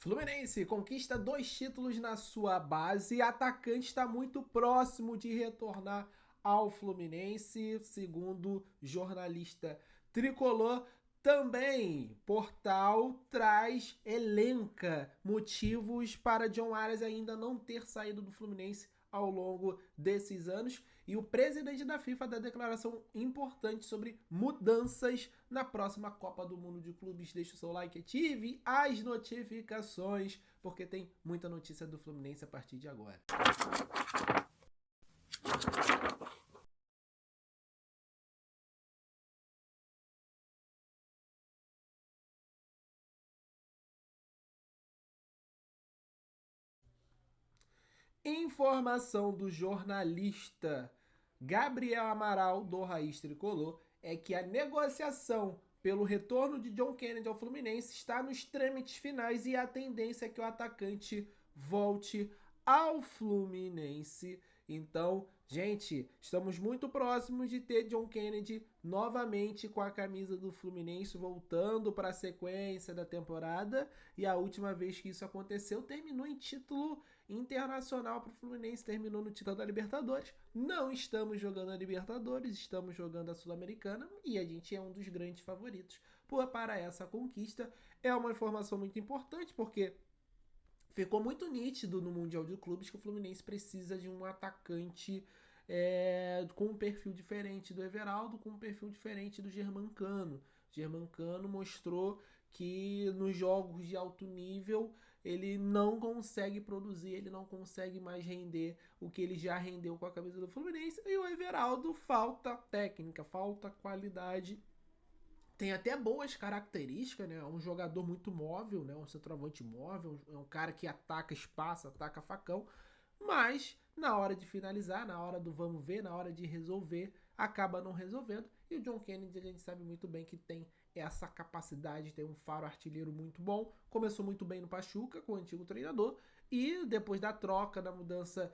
Fluminense conquista 2 títulos na sua base e atacante está muito próximo de retornar ao Fluminense, segundo jornalista tricolor. Também, portal elenca motivos para John Arias ainda não ter saído do Fluminense ao longo desses anos. E o presidente da FIFA dá declaração importante sobre mudanças na próxima Copa do Mundo de Clubes. Deixa o seu like, ative as notificações, porque tem muita notícia do Fluminense a partir de agora. Informação do jornalista Gabriel Amaral, do Raiz Tricolor, é que a negociação pelo retorno de John Kennedy ao Fluminense está nos trâmites finais e a tendência é que o atacante volte ao Fluminense. Então, gente, estamos muito próximos de ter John Kennedy novamente com a camisa do Fluminense, voltando para a sequência da temporada. E a última vez que isso aconteceu terminou em título internacional para o Fluminense, terminou no título da Libertadores. Não estamos jogando a Libertadores, estamos jogando a Sul-Americana e a gente é um dos grandes favoritos para essa conquista. É uma informação muito importante porque ficou muito nítido no Mundial de Clubes que o Fluminense precisa de um atacante com um perfil diferente do Everaldo, com um perfil diferente do Germancano. Germancano mostrou que nos jogos de alto nível ele não consegue produzir, ele não consegue mais render o que ele já rendeu com a camisa do Fluminense. E o Everaldo falta técnica, falta qualidade. Tem até boas características, né? É um jogador muito móvel, né? Um centroavante móvel, é um cara que ataca espaço, ataca facão, mas na hora de finalizar, na hora do vamos ver, na hora de resolver, acaba não resolvendo. E o John Kennedy a gente sabe muito bem que tem essa capacidade, tem um faro artilheiro muito bom. Começou muito bem no Pachuca com o antigo treinador e depois da troca, da mudança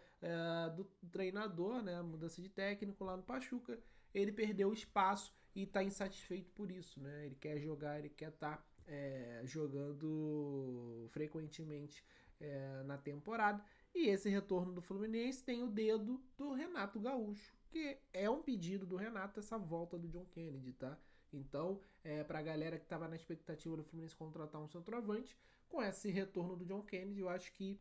do treinador, né, a mudança de técnico lá no Pachuca, ele perdeu espaço e está insatisfeito por isso, né? Ele quer jogar, ele quer estar jogando frequentemente na temporada. E esse retorno do Fluminense tem o dedo do Renato Gaúcho, que é um pedido do Renato essa volta do John Kennedy, tá? Então, pra galera que tava na expectativa do Fluminense contratar um centroavante, com esse retorno do John Kennedy, eu acho que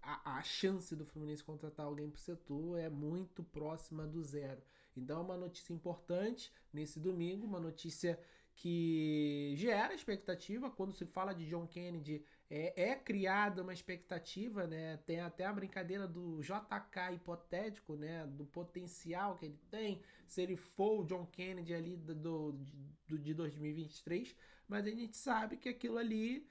a chance do Fluminense contratar alguém pro setor é muito próxima do zero. Então é uma notícia importante nesse domingo, uma notícia que gera expectativa. Quando se fala de John Kennedy, é criada uma expectativa, né? Tem até a brincadeira do JK hipotético, né? Do potencial que ele tem, se ele for o John Kennedy ali de 2023, mas a gente sabe que aquilo ali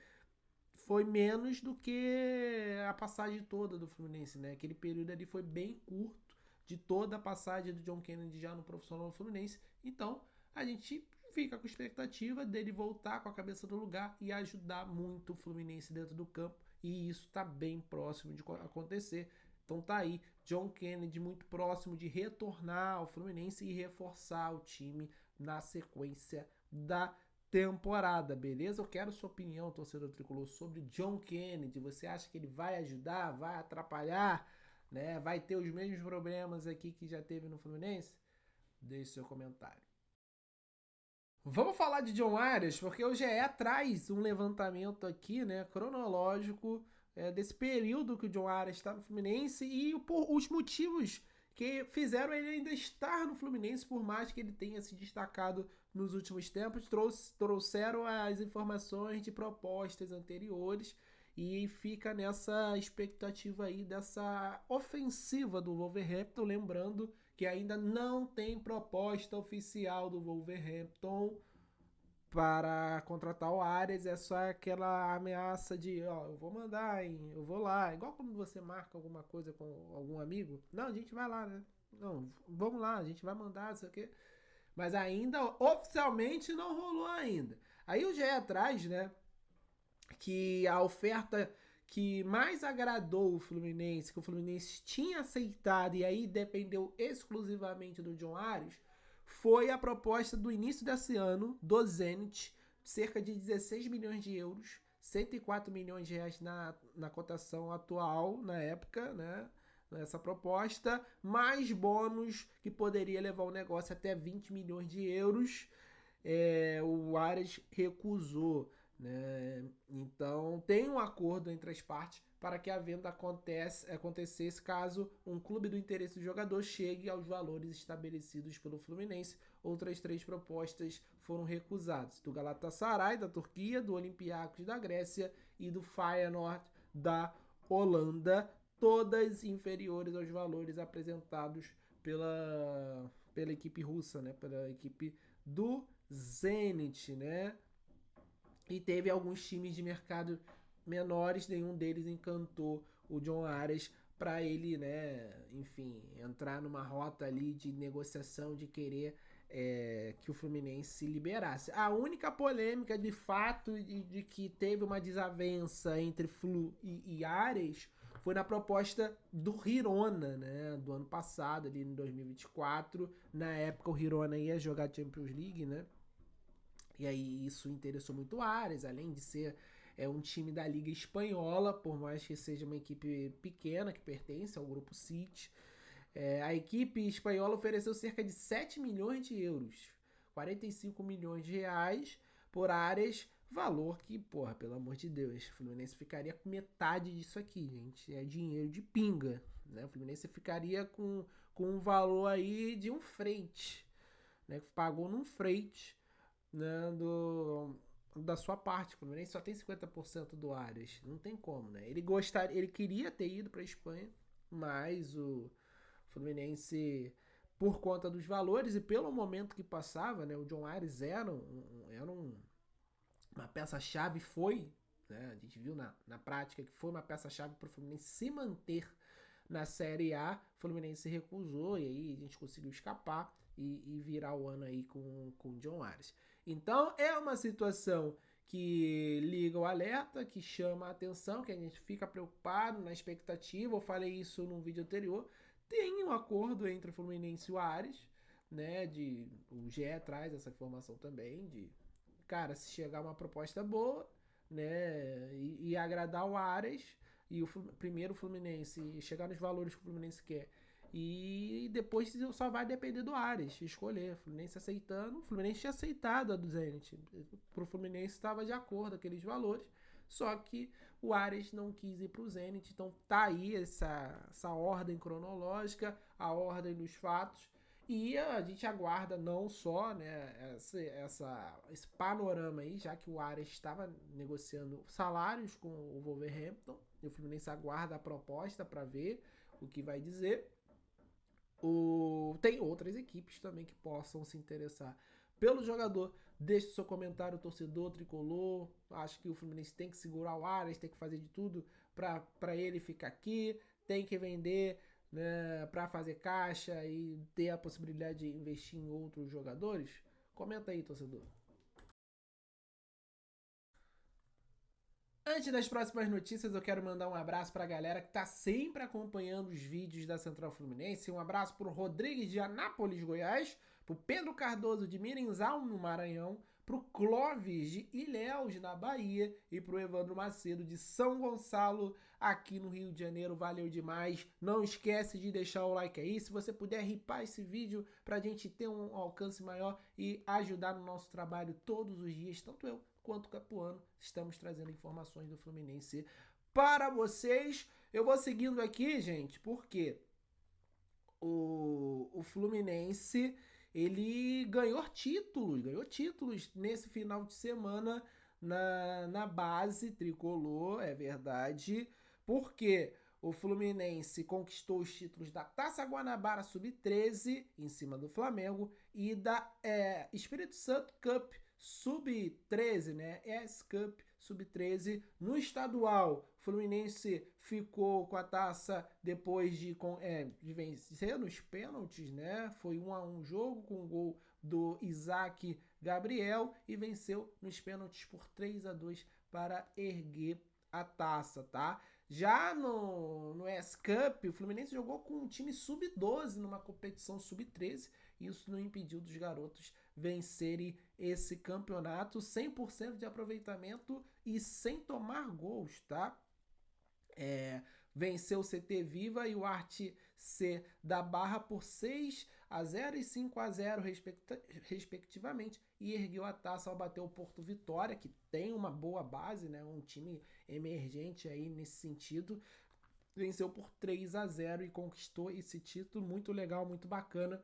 foi menos do que a passagem toda do Fluminense, né? Aquele período ali foi bem curto de toda a passagem do John Kennedy já no profissional do Fluminense. Então, a gente fica com expectativa dele voltar com a cabeça no lugar e ajudar muito o Fluminense dentro do campo. E isso está bem próximo de acontecer. Então tá aí, John Kennedy muito próximo de retornar ao Fluminense e reforçar o time na sequência da temporada, beleza? Eu quero sua opinião, torcedor tricolor, sobre John Kennedy. Você acha que ele vai ajudar, vai atrapalhar, né? Vai ter os mesmos problemas aqui que já teve no Fluminense? Deixe seu comentário. Vamos falar de John Arias, porque o GE traz um levantamento aqui, né, cronológico, desse período que o John Arias está no Fluminense e os motivos que fizeram ele ainda estar no Fluminense, por mais que ele tenha se destacado nos últimos tempos, trouxeram as informações de propostas anteriores e fica nessa expectativa aí dessa ofensiva do Wolverhampton, lembrando que ainda não tem proposta oficial do Wolverhampton para contratar o Arias, é só aquela ameaça de, ó, eu vou mandar, hein, eu vou lá. Igual quando você marca alguma coisa com algum amigo. Não, a gente vai lá, né? Não, vamos lá, a gente vai mandar, não sei o quê. Mas ainda, oficialmente, não rolou ainda. Aí o GE atrás, né, que a oferta que mais agradou o Fluminense, que o Fluminense tinha aceitado e aí dependeu exclusivamente do John Arias, foi a proposta do início desse ano do Zenit cerca de 16 milhões de euros, 104 milhões de reais na cotação atual, na época, né? Essa proposta, mais bônus que poderia levar o negócio até 20 milhões de euros. O Ares recusou, né? Então tem um acordo entre as partes para que a venda acontecesse caso um clube do interesse do jogador chegue aos valores estabelecidos pelo Fluminense. Outras 3 propostas foram recusadas: do Galatasaray da Turquia, do Olympiacos da Grécia e do Feyenoord da Holanda, todas inferiores aos valores apresentados pela equipe russa, né? Pela equipe do Zenit, né? E teve alguns times de mercado menores, nenhum deles encantou o John Ares para ele, né, enfim, entrar numa rota ali de negociação, de querer que o Fluminense liberasse. A única polêmica de fato de que teve uma desavença entre Flu e Ares foi na proposta do Girona, né, do ano passado, ali em 2024. Na época o Girona ia jogar Champions League, né? E aí isso interessou muito o Ares, além de ser um time da Liga Espanhola, por mais que seja uma equipe pequena que pertence ao Grupo City. A equipe espanhola ofereceu cerca de 7 milhões de euros, 45 milhões de reais por Ares, valor que, porra, pelo amor de Deus, o Fluminense ficaria com metade disso aqui, gente. É dinheiro de pinga, né? O Fluminense ficaria com um valor aí de um frete, né? Pagou num frete, né, da sua parte. O Fluminense só tem 50% do Ares, não tem como, né? Ele queria ter ido para a Espanha, mas o Fluminense, por conta dos valores e pelo momento que passava, né, o John Ares era uma peça-chave, né, a gente viu na prática que foi uma peça-chave para o Fluminense se manter na Série A. O Fluminense recusou e aí a gente conseguiu escapar e virar o ano aí com o John Ares. Então é uma situação que liga o alerta, que chama a atenção, que a gente fica preocupado, na expectativa. Eu falei isso num vídeo anterior. Tem um acordo entre o Fluminense e o Ares, né? O GE traz essa informação também de, cara, se chegar uma proposta boa, né? E agradar o Ares, e primeiro o Fluminense chegar nos valores que o Fluminense quer, e depois só vai depender do Ares escolher. O Fluminense aceitando, o Fluminense tinha aceitado a do Zenit, pro Fluminense estava de acordo com aqueles valores, só que o Ares não quis ir pro Zenit. Então tá aí essa ordem cronológica, a ordem dos fatos, e a gente aguarda não só, né, esse panorama aí, já que o Ares estava negociando salários com o Wolverhampton, e o Fluminense aguarda a proposta para ver o que vai dizer. Tem outras equipes também que possam se interessar pelo jogador. Deixe seu comentário, torcedor tricolor. Acho que o Fluminense tem que segurar o Ares, tem que fazer de tudo para ele ficar aqui, tem que vender, né, para fazer caixa e ter a possibilidade de investir em outros jogadores. Comenta aí, torcedor. Antes das próximas notícias, eu quero mandar um abraço para a galera que está sempre acompanhando os vídeos da Central Fluminense. Um abraço para o Rodrigues de Anápolis, Goiás, para o Pedro Cardoso de Mirinzal, no Maranhão, para o Clóvis de Ilhéus, na Bahia, e para o Evandro Macedo de São Gonçalo, aqui no Rio de Janeiro. Valeu demais. Não esquece de deixar o like aí. Se você puder ripar esse vídeo para a gente ter um alcance maior e ajudar no nosso trabalho todos os dias, tanto eu quanto Capuano, estamos trazendo informações do Fluminense para vocês. Eu vou seguindo aqui, gente, porque o Fluminense, ele ganhou títulos nesse final de semana na base tricolor, é verdade, porque o Fluminense conquistou os títulos da Taça Guanabara Sub-13 em cima do Flamengo e da Espírito Santo Cup Sub-13, né? S-Cup Sub-13 no estadual. O Fluminense ficou com a taça depois de vencer nos pênaltis, né? Foi 1-1 jogo com o gol do Isaac Gabriel e venceu nos pênaltis por 3-2 para erguer a taça, tá? Já no S-Cup, o Fluminense jogou com um time sub-12 numa competição sub-13 e isso não impediu dos garotos vencerem esse campeonato, 100% de aproveitamento e sem tomar gols, tá? Venceu o CT Viva e o Arte C da Barra por 6-0 e 5-0 respectivamente, e ergueu a taça ao bater o Porto Vitória, que tem uma boa base, né? Um time emergente aí nesse sentido. Venceu por 3-0 e conquistou esse título, muito legal, muito bacana.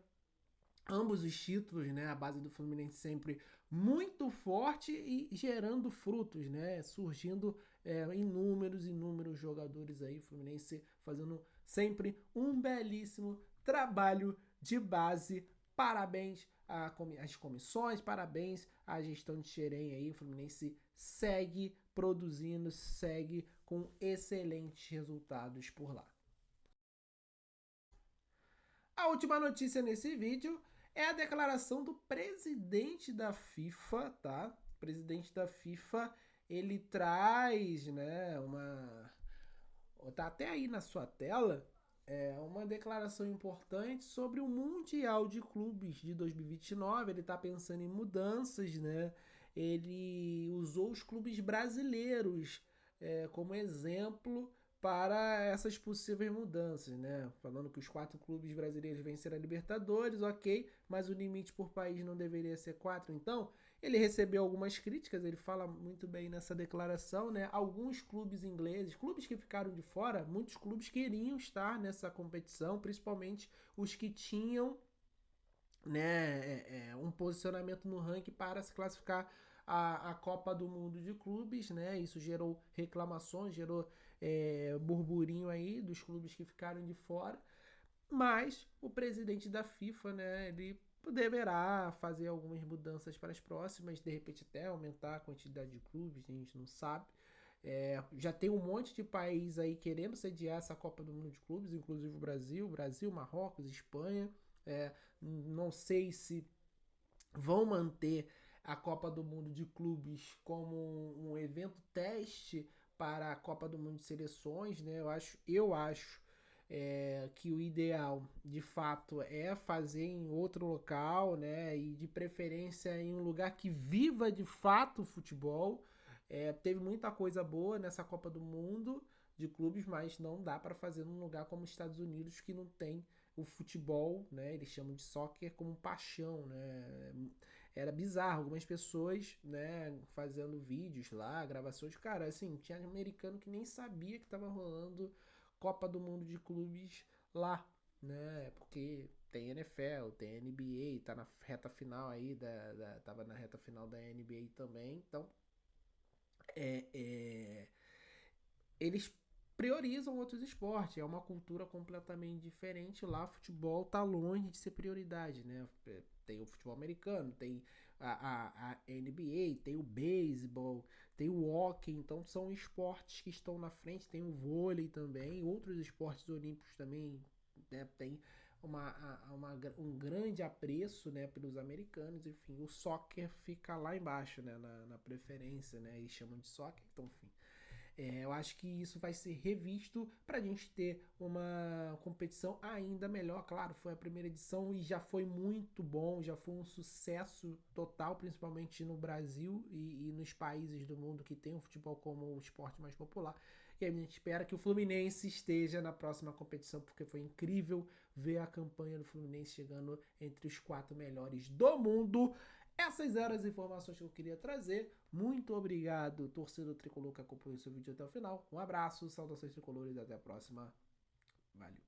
Ambos os títulos, né? A base do Fluminense sempre muito forte e gerando frutos, né? Surgindo inúmeros jogadores aí, Fluminense fazendo sempre um belíssimo trabalho de base. Parabéns às comissões, parabéns à gestão de Xerém aí. O Fluminense segue produzindo, segue com excelentes resultados por lá. A última notícia nesse vídeo é a declaração do presidente da FIFA, tá? O presidente da FIFA, ele traz, né, tá até aí na sua tela, uma declaração importante sobre o Mundial de Clubes de 2029. Ele tá pensando em mudanças, né? Ele usou os clubes brasileiros como exemplo para essas possíveis mudanças, né? Falando que os 4 clubes brasileiros venceram a Libertadores, ok, mas o limite por país não deveria ser 4. Então, ele recebeu algumas críticas, ele fala muito bem nessa declaração, né? Alguns clubes ingleses, clubes que ficaram de fora, muitos clubes queriam estar nessa competição, principalmente os que tinham, né, um posicionamento no ranking para se classificar a Copa do Mundo de Clubes, né? Isso gerou reclamações, gerou burburinho aí dos clubes que ficaram de fora. Mas o presidente da FIFA, né, ele deverá fazer algumas mudanças para as próximas, de repente até aumentar a quantidade de clubes, a gente não sabe. Já tem um monte de país aí querendo sediar essa Copa do Mundo de Clubes, inclusive o Brasil, Marrocos, Espanha. Não sei se vão manter a Copa do Mundo de Clubes como um evento teste para a Copa do Mundo de Seleções, né? Eu acho que o ideal, de fato, é fazer em outro local, né? E de preferência em um lugar que viva de fato o futebol. Teve muita coisa boa nessa Copa do Mundo de clubes, mas não dá para fazer num lugar como os Estados Unidos, que não tem o futebol, né? Eles chamam de soccer como paixão, né? Era bizarro, algumas pessoas, né, fazendo vídeos lá, gravações, cara, assim, tinha americano que nem sabia que tava rolando Copa do Mundo de Clubes lá, né? Porque tem NFL, tem NBA, tá na reta final aí tava na reta final da NBA também, então é, é, eles priorizam outros esportes. É uma cultura completamente diferente. Lá, futebol tá longe de ser prioridade, né? Tem o futebol americano, tem a NBA, tem o beisebol, tem o hockey. Então, são esportes que estão na frente. Tem o vôlei também, outros esportes olímpicos também, né? Tem um grande apreço, né, pelos americanos. Enfim, o soccer fica lá embaixo, né, na preferência, né? Eles chamam de soccer, então, enfim. Eu acho que isso vai ser revisto para a gente ter uma competição ainda melhor. Claro, foi a primeira edição e já foi muito bom, já foi um sucesso total, principalmente no Brasil e nos países do mundo que tem o futebol como o esporte mais popular. E a gente espera que o Fluminense esteja na próxima competição, porque foi incrível ver a campanha do Fluminense chegando entre os 4 melhores do mundo. Essas eram as informações que eu queria trazer. Muito obrigado, torcedor tricolor que acompanhou esse vídeo até o final. Um abraço, saudações tricolores e até a próxima. Valeu.